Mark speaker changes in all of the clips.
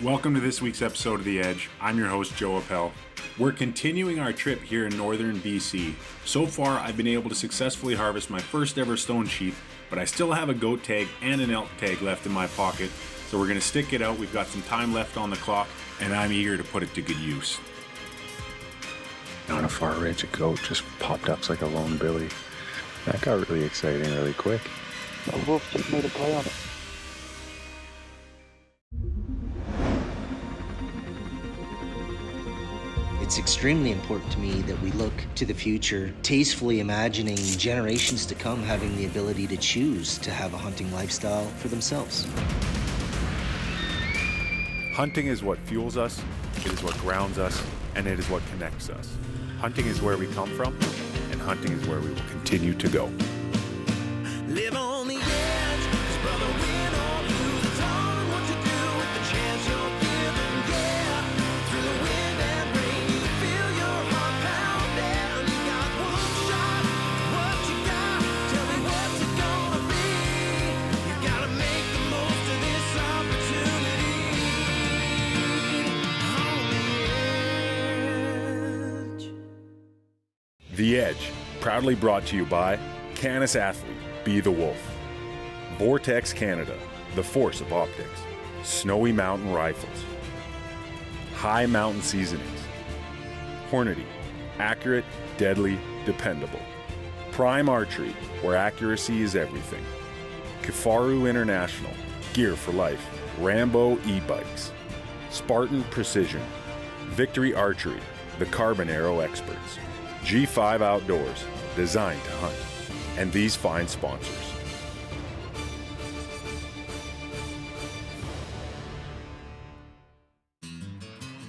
Speaker 1: Welcome to this week's episode of The Edge. I'm your host, Joe Eppele. We're continuing our trip here in northern BC. So far, I've been able to successfully harvest my first ever stone sheep, but I still have a goat tag and an elk tag left in my pocket, so we're going to stick it out. We've got some time left on the clock, and I'm eager to put it to good use.
Speaker 2: On a far ridge, a goat just popped up like a lone Billy. That got really exciting really quick.
Speaker 3: A wolf just made a play on it.
Speaker 4: It's extremely important to me that we look to the future, tastefully imagining generations to come having the ability to choose to have a hunting lifestyle for themselves.
Speaker 5: Hunting is what fuels us, it is what grounds us, and it is what connects us. Hunting is where we come from, and hunting is where we will continue to go.
Speaker 6: Live on the edge, 'cause brother, win or lose, it's all in what you do with the chance you're given. Yeah, through the wind and rain, you feel your heart pounding. You got one shot, what you got? Tell me what's it gonna be? You gotta make the most of this opportunity. On the edge.
Speaker 5: The Edge, proudly brought to you by Canis Athlete, Be the Wolf. Vortex Canada, the force of optics. Snowy Mountain Rifles. High Mountain Seasonings. Hornady, accurate, deadly, dependable. Prime Archery, where accuracy is everything. Kifaru International, gear for life. Rambo e-bikes. Spartan Precision. Victory Archery, the carbon arrow experts. G5 Outdoors, designed to hunt. And these fine sponsors.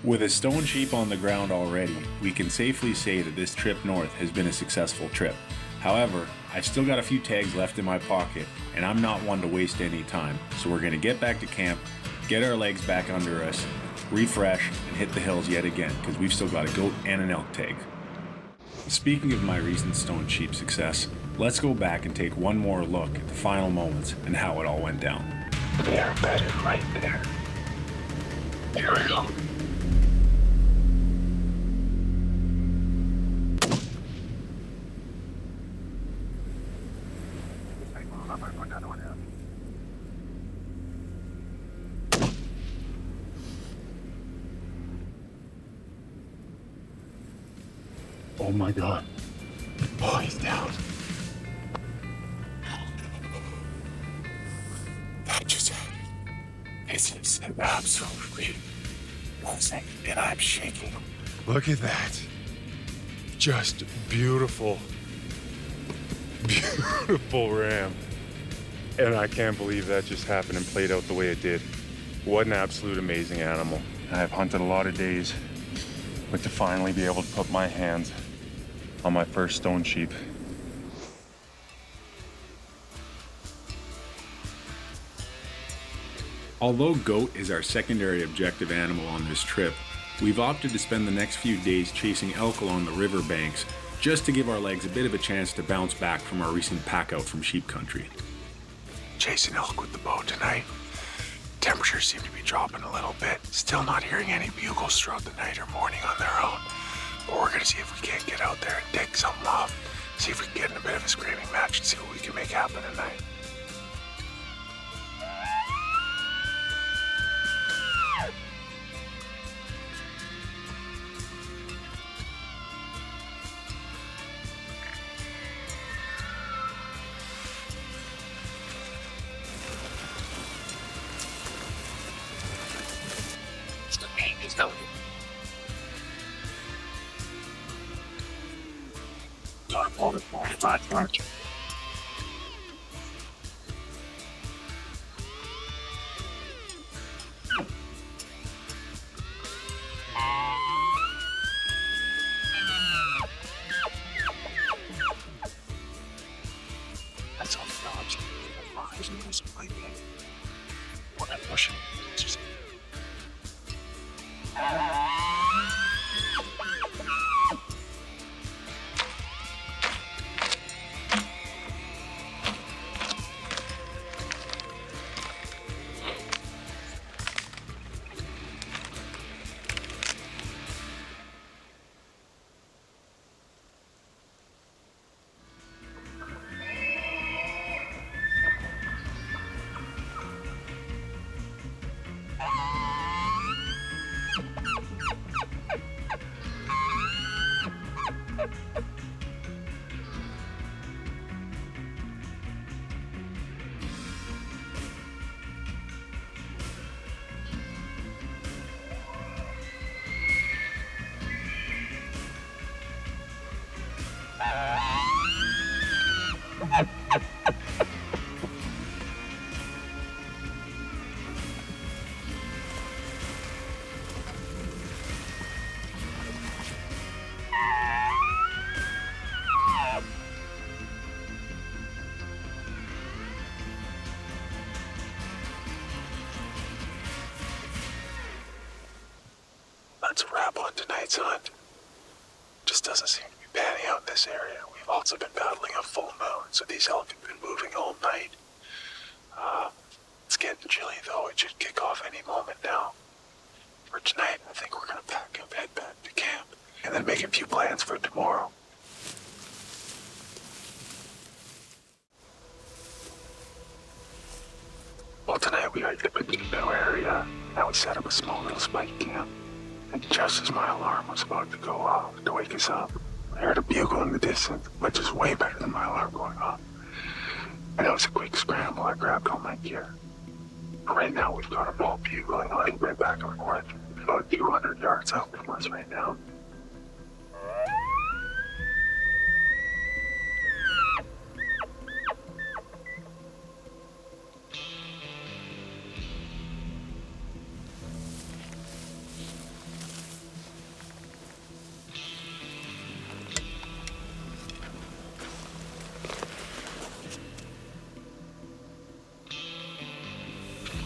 Speaker 1: With a stone sheep on the ground already, we can safely say that this trip north has been a successful trip. However, I've still got a few tags left in my pocket, and I'm not one to waste any time, so we're going to get back to camp, get our legs back under us, refresh, and hit the hills yet again, because we've still got a goat and an elk tag. Speaking of my recent stone sheep success, let's go back and take one more look at the final moments and how it all went down.
Speaker 2: They're bedded right there. Here we go. Oh my God. Oh, he's down. That just happened. It's just absolutely buzzing, and I'm shaking. Look at that. Just beautiful, beautiful ram. And I can't believe that just happened and played out the way it did. What an absolute amazing animal. I've hunted a lot of days, but to finally be able to put my hands on my first stone sheep.
Speaker 1: Although goat is our secondary objective animal on this trip, we've opted to spend the next few days chasing elk along the river banks just to give our legs a bit of a chance to bounce back from our recent pack out from sheep country.
Speaker 2: Chasing elk with the bow tonight. Temperatures seem to be dropping a little bit. Still not hearing any bugles throughout the night or morning on their own. But we're gonna see if we can't get out there and take something off. See if we can get in a bit of a screaming match and see what we can make happen tonight. That's all the dogs. There's no reason like that. We're not pushing. It's just... that's a wrap on tonight's hunt. Just doesn't seem to be panning out in this area. We've also been battling a full moon, so these elk have been moving all night. It's getting chilly though. It should kick off any moment now. For tonight, I think we're gonna pack up, head back to camp, and then make a few plans for tomorrow. Well, tonight we hiked the Bugling area, and we set up a small little spike camp. And just as my alarm was about to go off to wake us up, I heard a bugle in the distance, which is way better than my alarm going off. And it was a quick scramble. I grabbed all my gear. Right now, we've got a ball bugling like right back and forth, about 200 yards out from us right now.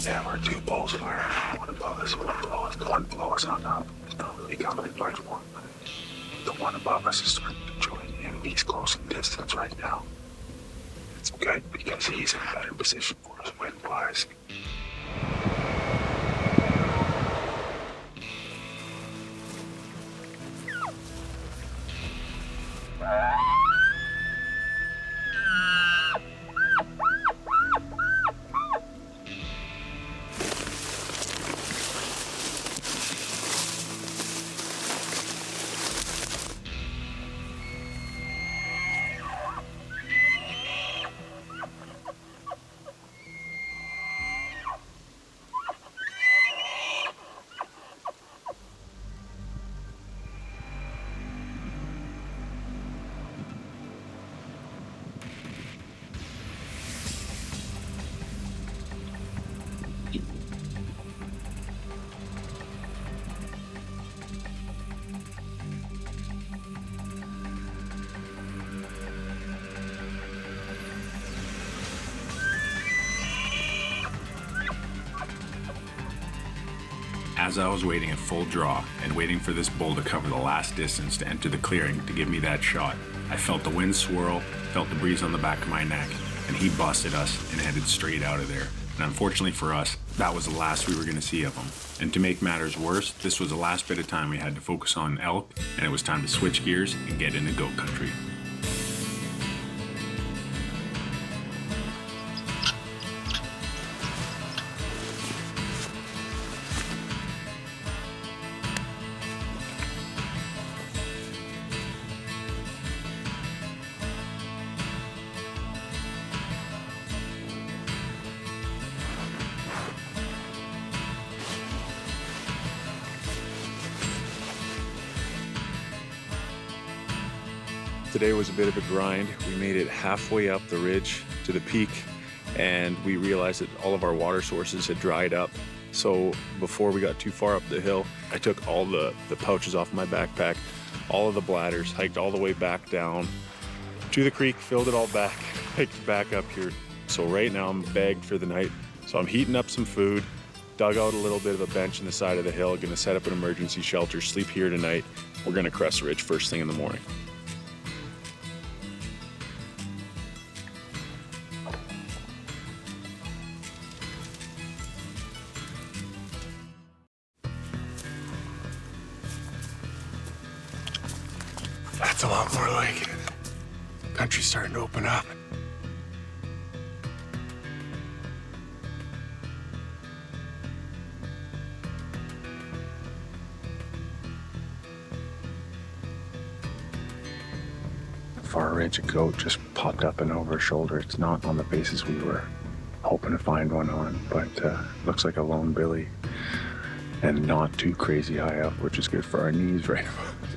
Speaker 2: Yeah, we're two bulls firing. One above us, one below us. The one below us on up. It's not really coming much more. The one above us is starting to join in. He's close in distance right now. It's good because he's in a better position for us wind-wise.
Speaker 1: As I was waiting at full draw and waiting for this bull to cover the last distance to enter the clearing to give me that shot, I felt the wind swirl, felt the breeze on the back of my neck, and he busted us and headed straight out of there. And unfortunately for us, that was the last we were going to see of him. And to make matters worse, this was the last bit of time we had to focus on elk, and it was time to switch gears and get into goat country.
Speaker 7: Today was a bit of a grind. We made it halfway up the ridge to the peak, and we realized that all of our water sources had dried up. So before we got too far up the hill, I took all the pouches off my backpack, all of the bladders, hiked all the way back down to the creek, filled it all back, hiked back up here. So right now I'm bagged for the night. So I'm heating up some food, dug out a little bit of a bench in the side of the hill, gonna set up an emergency shelter, sleep here tonight. We're gonna crest ridge first thing in the morning.
Speaker 2: That's a lot more like it. Country's starting to open up. Far ridge, a goat just popped up and over our shoulder. It's not on the basis we were hoping to find one on, but looks like a lone Billy and not too crazy high up, which is good for our knees right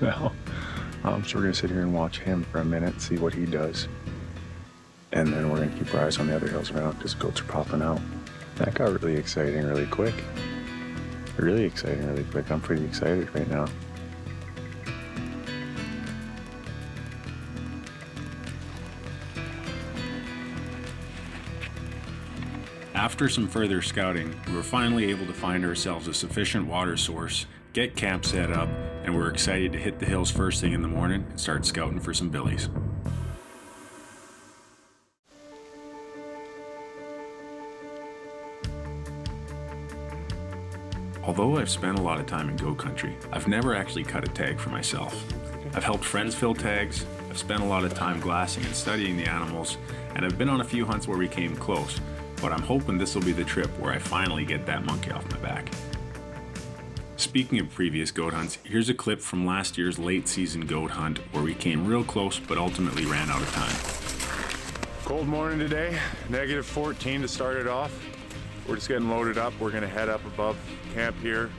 Speaker 2: now. So we're gonna sit here and watch him for a minute, see what he does. And then we're gonna keep our eyes on the other hills around because goats are popping out. That got really exciting really quick. Really exciting really quick. I'm pretty excited right now.
Speaker 1: After some further scouting, we were finally able to find ourselves a sufficient water source get camp set up, and we're excited to hit the hills first thing in the morning and start scouting for some billies. Although I've spent a lot of time in goat country, I've never actually cut a tag for myself. I've helped friends fill tags, I've spent a lot of time glassing and studying the animals, and I've been on a few hunts where we came close, but I'm hoping this will be the trip where I finally get that monkey off my back. Speaking of previous goat hunts, here's a clip from last year's late season goat hunt where we came real close but ultimately ran out of time.
Speaker 5: Cold morning today, negative 14 to start it off. We're just getting loaded up. We're gonna head up above camp here.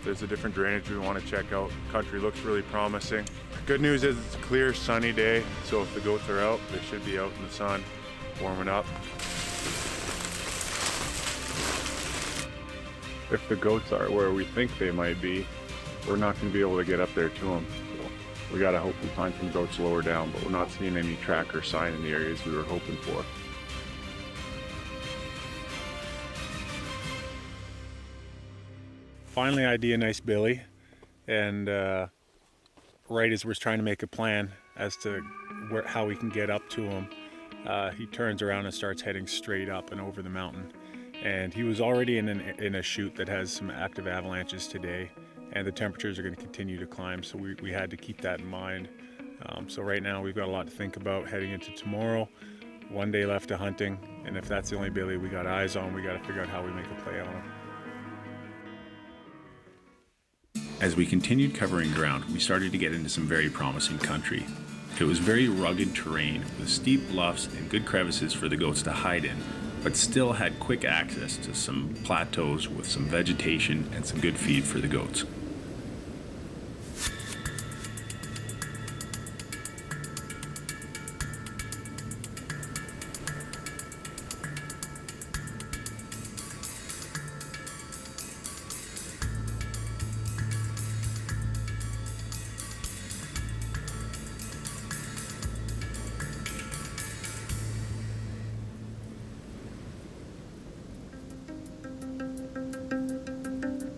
Speaker 5: There's a different drainage we want to check out. Country looks really promising. Good news is it's a clear, sunny day, so if the goats are out, they should be out in the sun, warming up. If the goats are where we think they might be, we're not gonna be able to get up there to them. So we gotta hope we find some goats lower down, but we're not seeing any track or sign in the areas we were hoping for. Finally ID a nice billy, and right as we're trying to make a plan as to how we can get up to him, he turns around and starts heading straight up and over the mountain. And he was already in a chute that has some active avalanches today, and the temperatures are going to continue to climb, so we had to keep that in mind. So right now we've got a lot to think about heading into tomorrow. One day left of hunting, and if that's the only billy we got eyes on, we got to figure out how we make a play on him.
Speaker 1: As we continued covering ground, we started to get into some very promising country. It was very rugged terrain with steep bluffs and good crevices for the goats to hide in, but still had quick access to some plateaus with some vegetation and some good feed for the goats.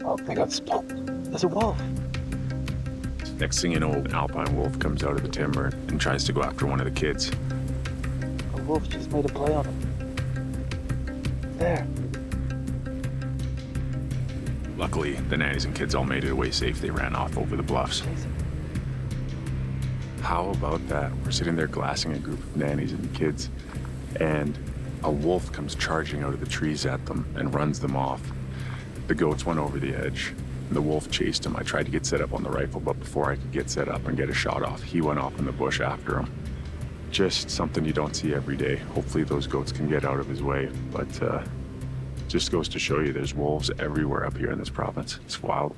Speaker 3: Oh, they got spot. There's a wolf.
Speaker 2: Next thing you know, an alpine wolf comes out of the timber and tries to go after one of the kids.
Speaker 3: A wolf just made a play on him. There.
Speaker 2: Luckily, the nannies and kids all made it away safe. They ran off over the bluffs. How about that? We're sitting there glassing a group of nannies and kids, and a wolf comes charging out of the trees at them and runs them off. The goats went over the edge. The wolf chased him. I tried to get set up on the rifle, but before I could get set up and get a shot off, he went off in the bush after him. Just something you don't see every day. Hopefully those goats can get out of his way, but just goes to show you there's wolves everywhere up here in this province. It's wild.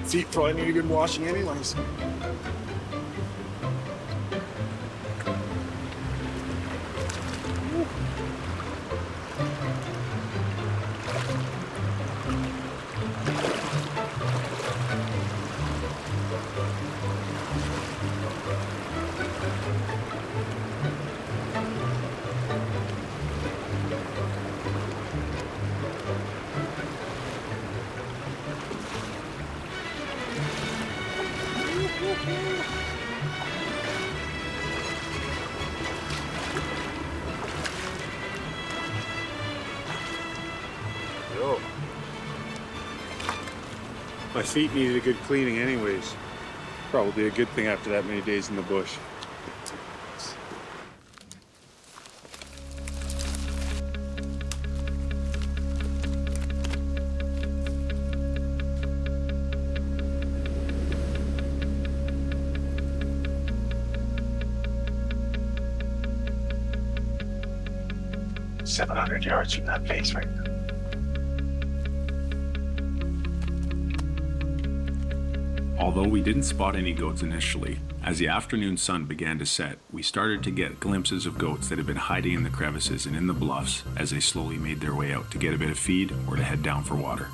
Speaker 8: Feet probably need a good washing anyways.
Speaker 5: Yo. My feet needed a good cleaning anyways. Probably a good thing after that many days in the bush.
Speaker 2: $700 yards from that face right now.
Speaker 1: Although we didn't spot any goats initially, as the afternoon sun began to set, we started to get glimpses of goats that had been hiding in the crevices and in the bluffs as they slowly made their way out to get a bit of feed or to head down for water.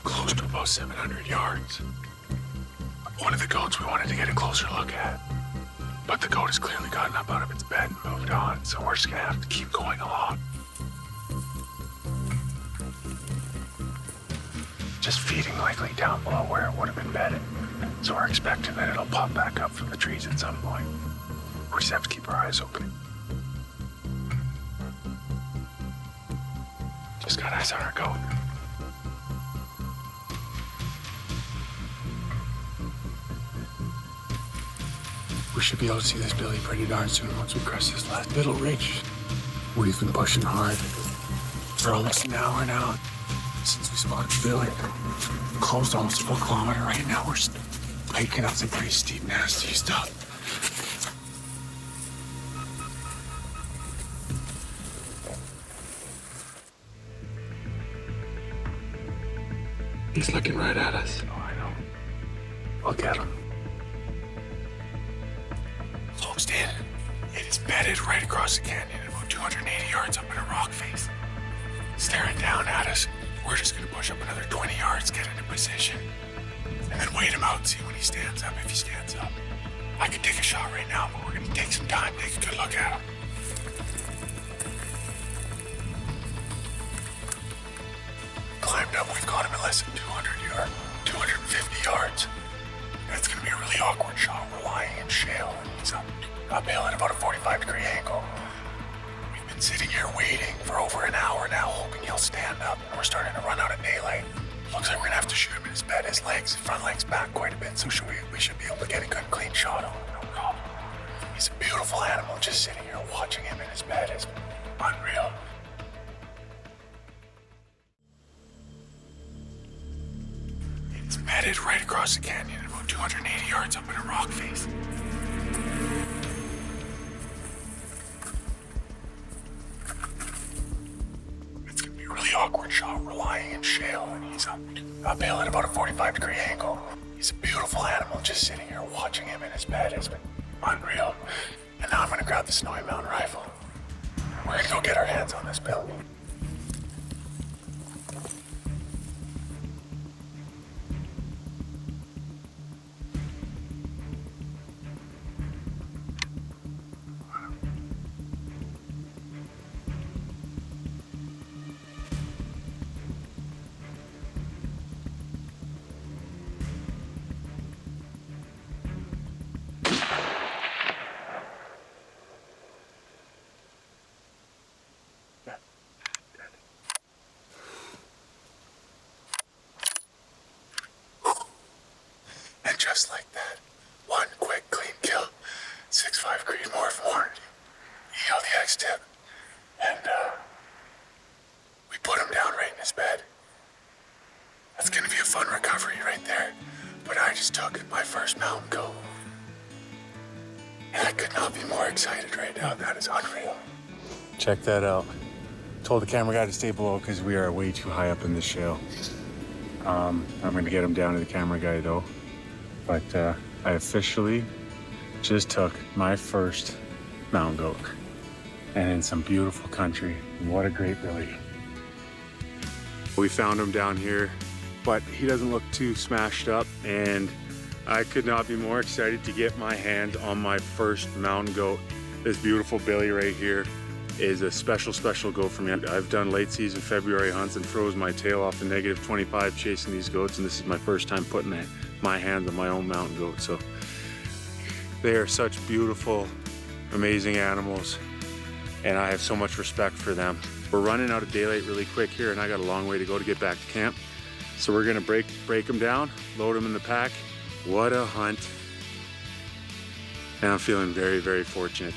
Speaker 2: Close to about 700 yards. one of the goats we wanted to get a closer look at. But the goat has clearly gotten up out of its bed and moved on, so we're just gonna have to keep going along. Just feeding likely down below where it would have been bedded. So we're expecting that it'll pop back up from the trees at some point. We just have to keep our eyes open. Just got eyes on our goat. We should be able to see this Billy pretty darn soon once we crest this last little ridge. We've been pushing hard for almost an hour now since we spotted Billy. Closed almost a full kilometer right now. We're hiking up some pretty steep, nasty stuff. He's looking right at us. Oh, I know. Look at him. Closed in. It is bedded right across the canyon, about 280 yards up in a rock face. Staring down at us. We're just gonna push up another 20 yards, get into position, and then wait him out and see when he stands up, if he stands up. I could take a shot right now, but we're gonna take some time, take a good look at him. Climbed up, we've got him in less than 250 yards. That's gonna be a really awkward shot. We're lying in shale, and he's uphill at about a 45-degree angle. We've been sitting here waiting for over an hour now, hoping he'll stand up, and we're starting to run out of daylight. Looks like we're gonna have to shoot him in his bed. His legs, front legs back quite a bit, so we should be able to get a good, clean shot on him, no problem. He's a beautiful animal. Just sitting here watching him in his bed is unreal. It's bedded right across the canyon, about 280 yards up in a rock face. It's gonna be a really awkward shot. We're lying in shale, and he's uphill at about a 45-degree angle. He's a beautiful animal. Just sitting here watching him in his bed has been unreal. And now I'm gonna grab the Snowy Mountain rifle. We're gonna go get our hands on this Billy. And just like that, one quick, clean kill, 6.5 Creedmoor warrant, ELDX tip, and we put him down right in his bed. That's gonna be a fun recovery right there. But I just took my first mountain goat. And I could not be more excited right now. That is unreal.
Speaker 1: Check that out. Told the camera guy to stay below because we are way too high up in the shale. I'm gonna get him down to the camera guy though. But I officially just took my first mountain goat, and in some beautiful country. What a great Billy. We found him down here, but he doesn't look too smashed up, and I could not be more excited to get my hands on my first mountain goat. This beautiful Billy right here is a special, special goat for me. I've done late season February hunts and froze my tail off the -25 chasing these goats, and this is my first time putting my hands on my own mountain goat. So they are such beautiful, amazing animals, and I have so much respect for them. We're running out of daylight really quick here, and I got a long way to go to get back to camp. So we're gonna break them down, load them in the pack. What a hunt. And I'm feeling very, very fortunate.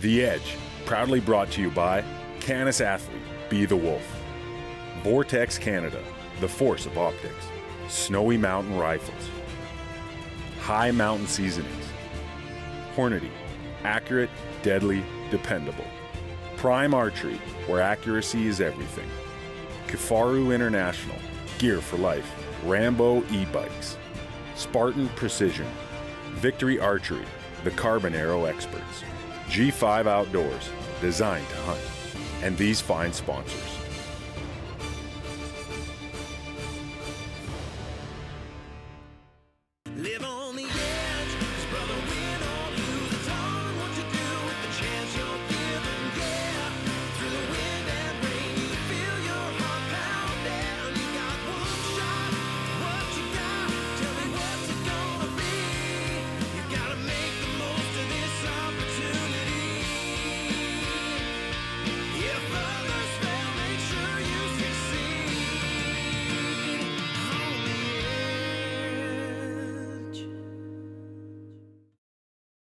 Speaker 5: The Edge, proudly brought to you by Canis Athlete, Be the Wolf. Vortex Canada, the force of optics. Snowy Mountain Rifles. High Mountain Seasonings. Hornady, accurate, deadly, dependable. Prime Archery, where accuracy is everything. Kifaru International, gear for life. Rambo e-bikes. Spartan Precision. Victory Archery, the carbon arrow experts. G5 Outdoors, designed to hunt. And these fine sponsors.